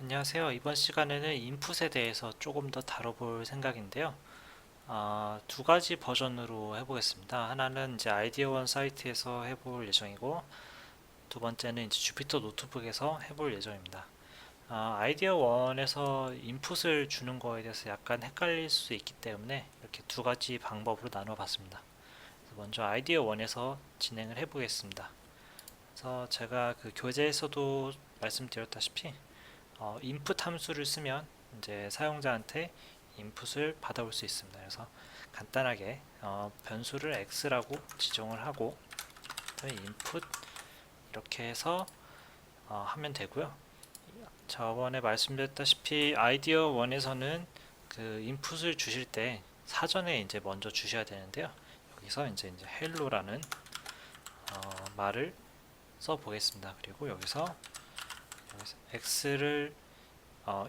안녕하세요. 이번 시간에는 인풋에 대해서 조금 더 다뤄볼 생각인데요. 두 가지 버전으로 해보겠습니다. 하나는 이제 아이디어원 사이트에서 해볼 예정이고, 두 번째는 이제 주피터 노트북에서 해볼 예정입니다. 아이디어원에서 인풋을 주는 거에 대해서 약간 헷갈릴 수 있기 때문에 이렇게 두 가지 방법으로 나눠 봤습니다. 먼저 아이디어원에서 진행을 해보겠습니다. 그래서 제가 그 교재에서도 말씀드렸다시피 인풋 함수를 쓰면 이제 사용자한테 인풋을 받아올 수 있습니다. 그래서 간단하게 변수를 x라고 지정을 하고 input 이렇게 해서 하면 되고요. 저번에 말씀드렸다시피 아이디어 1에서는 그 인풋을 주실 때 사전에 이제 먼저 주셔야 되는데요. 여기서 이제 hello라는 말을 써 보겠습니다. 그리고 여기서 x를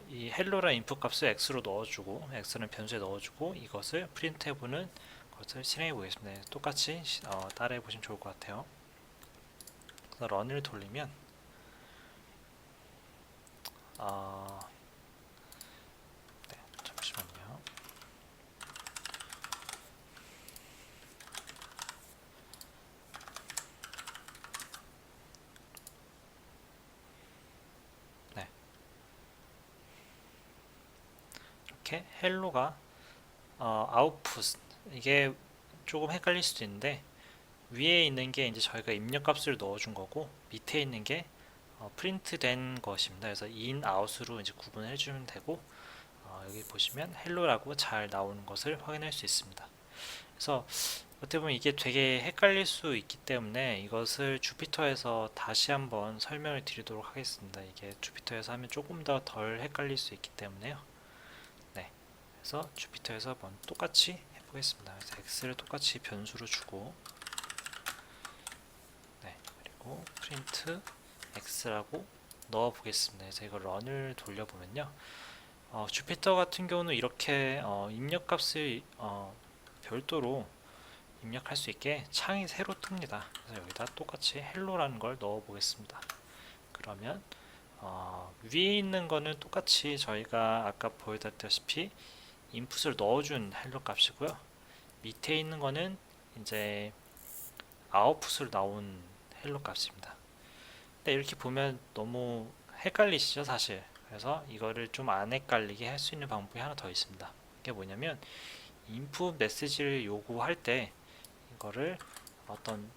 이 헬로라는 인풋 값을 x로 넣어주고 x는 변수에 넣어주고 이것을 프린트해보는 것을 실행해 보겠습니다. 똑같이 따라해 보시면 좋을 것 같아요. 그래서 런을 돌리면 어, 네, 잠시만요. 네, 이렇게 헬로가 아웃풋 이게 조금 헷갈릴 수도 있는데 위에 있는 게 이제 저희가 입력값을 넣어준 거고 밑에 있는 게 프린트 된 것입니다. 그래서 in, out으로 이제 구분해 주면 되고 여기 보시면 헬로라고 잘 나오는 것을 확인할 수 있습니다. 그래서 어떻게 보면 이게 되게 헷갈릴 수 있기 때문에 이것을 주피터에서 다시 한번 설명을 드리도록 하겠습니다. 이게 주피터에서 하면 조금 더 덜 헷갈릴 수 있기 때문에요. 네, 그래서 주피터에서 한번 똑같이 해보겠습니다. 그래서 x를 똑같이 변수로 주고, 네, 그리고 프린트 x라고 넣어 보겠습니다. 그래서 이거 런을 돌려보면요. 주피터 같은 경우는 이렇게 입력값을 별도로 입력할 수 있게 창이 새로 뜹니다. 그래서 여기다 똑같이 헬로라는 걸 넣어 보겠습니다. 그러면 위에 있는 거는 똑같이 저희가 아까 보여드렸다시피 인풋을 넣어준 헬로 값이고요. 밑에 있는 거는 이제 아웃풋으로 나온 헬로 값입니다. 근데 이렇게 보면 너무 헷갈리시죠, 사실. 그래서 이거를 좀 안 헷갈리게 할 수 있는 방법이 하나 더 있습니다. 이게 뭐냐면 인풋 메시지를 요구할 때 이거를 어떤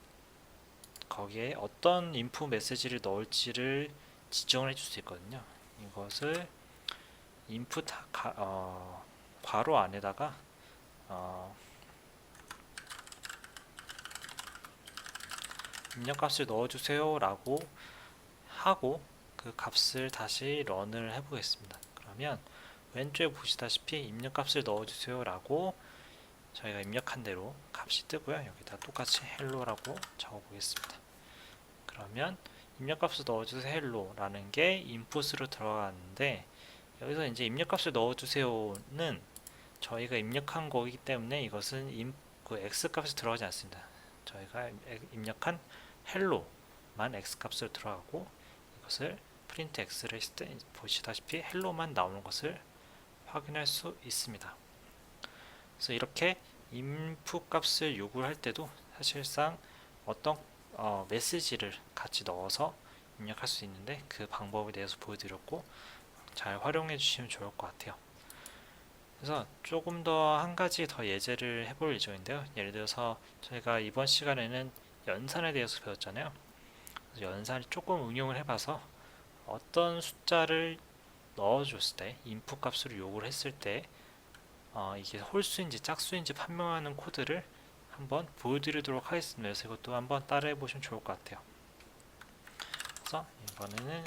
거기에 어떤 인풋 메시지를 넣을지를 지정을 해줄 수 있거든요. 이것을 인풋 괄호 안에다가 어, 입력값을 넣어주세요 라고 하고 그 값을 다시 런을 해보겠습니다. 그러면 왼쪽에 보시다시피 입력값을 넣어주세요 라고 저희가 입력한 대로 값이 뜨고요. 여기다 똑같이 헬로라고 적어보겠습니다. 그러면 입력값을 넣어주세요 헬로라는 게 인풋으로 들어가는데 여기서 이제 입력값을 넣어주세요는 저희가 입력한 거기 때문에 이것은 그 x 값이 들어가지 않습니다. 저희가 입력한 헬로만 x 값으로 들어가고 이것을 프린트 x를 했을 때 보시다시피 헬로만 나오는 것을 확인할 수 있습니다. 그래서 이렇게 인풋 값을 요구할 때도 사실상 어떤 메시지를 같이 넣어서 입력할 수 있는데 그 방법에 대해서 보여드렸고 잘 활용해 주시면 좋을 것 같아요. 그래서 조금 더 한 가지 더 예제를 해볼 예정인데요. 예를 들어서 저희가 이번 시간에는 연산에 대해서 배웠잖아요. 그래서 연산을 조금 응용을 해봐서 어떤 숫자를 넣어줬을 때 인풋 값으로 요구를 했을 때 이게 홀수인지 짝수인지 판명하는 코드를 한번 보여드리도록 하겠습니다. 그래서 이것도 한번 따라해 보시면 좋을 것 같아요. 그래서 이번에는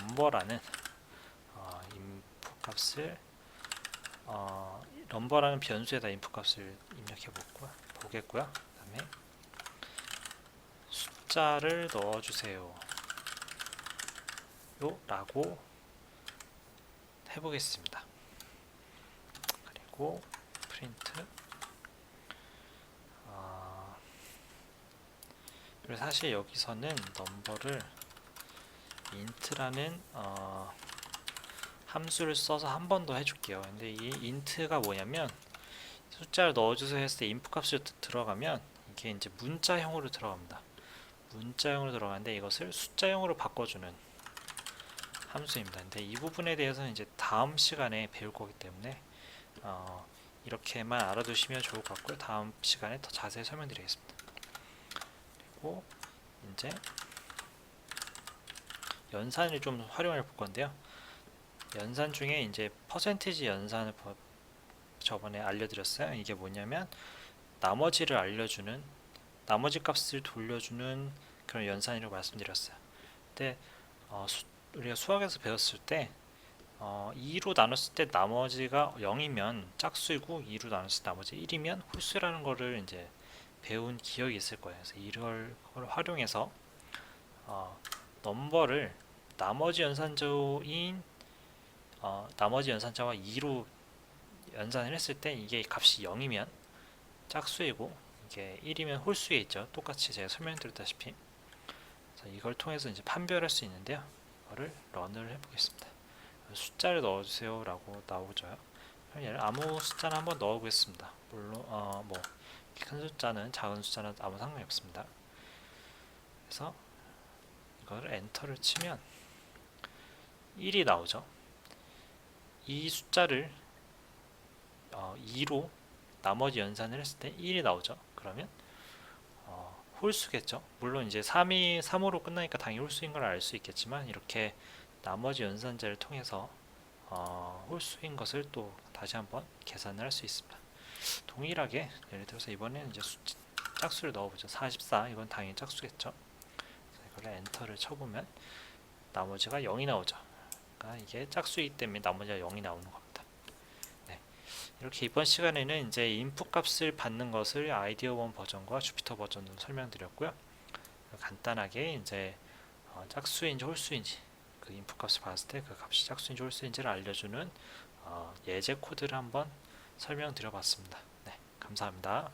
넘버라는 인풋 값을 넘버라는 변수에다 인풋 값을 입력해 보겠고요. 그 다음에 숫자를 넣어주세요 라고 해보겠습니다. 그리고 프린트 그리고 사실 여기서는 넘버를 int라는 함수를 써서 한 번 더 해줄게요. 근데 이 int가 뭐냐면 숫자를 넣어주세요 했을 때 input 값이 들어가면 이게 이제 문자형으로 들어갑니다. 문자형으로 들어가는데 이것을 숫자형으로 바꿔주는 함수입니다. 근데 이 부분에 대해서는 이제 다음 시간에 배울 거기 때문에 이렇게만 알아두시면 좋을 것 같고요. 다음 시간에 더 자세히 설명드리겠습니다. 그리고 이제 연산을 좀 활용해 볼 건데요. 연산 중에 이제 퍼센티지 연산을 저번에 알려드렸어요. 이게 뭐냐면 나머지를 알려주는, 나머지 값을 돌려주는 그런 연산이라고 말씀드렸어요. 근데 우리가 수학에서 배웠을 때 2로 나눴을 때 나머지가 0이면 짝수이고 2로 나눴을 때 나머지 1이면 홀수라는 거를 이제 배운 기억이 있을 거예요. 그래서 이걸 활용해서 넘버를 나머지 연산자인 나머지 연산자와 2로 연산을 했을 때 이게 값이 0이면 짝수이고 이게 1이면 홀수에 있죠. 똑같이 제가 설명드렸다시피. 그래서 이걸 통해서 이제 판별할 수 있는데요. 이거를 런을 해보겠습니다. 숫자를 넣어주세요 라고 나오죠. 그럼 아무 숫자나 한번 넣어보겠습니다. 물론 뭐 큰 숫자는 작은 숫자는 아무 상관이 없습니다. 그래서 이거를 엔터를 치면 1이 나오죠. 이 숫자를 2로 나머지 연산을 했을 때 1이 나오죠. 그러면 홀수겠죠. 물론 이제 3으로 끝나니까 당연히 홀수인 걸 알 수 있겠지만 이렇게 나머지 연산자를 통해서 홀수인 것을 또 다시 한번 계산을 할 수 있습니다. 동일하게 예를 들어서 이번에는 이제 짝수를 넣어보죠. 44 이건 당연히 짝수겠죠. 이걸 엔터를 쳐보면 나머지가 0이 나오죠. 그러니까 이게 짝수이기 때문에 나머지가 0이 나오는 겁니다. 네. 이렇게 이번 시간에는 이제 인풋 값을 받는 것을 아이디어 1 버전과 주피터 버전으로 설명드렸고요. 간단하게 이제 짝수인지 홀수인지 그 인풋 값을 받았을 때 그 값이 짝수인지 홀수인지를 알려주는 예제 코드를 한번 설명드려봤습니다. 네, 감사합니다.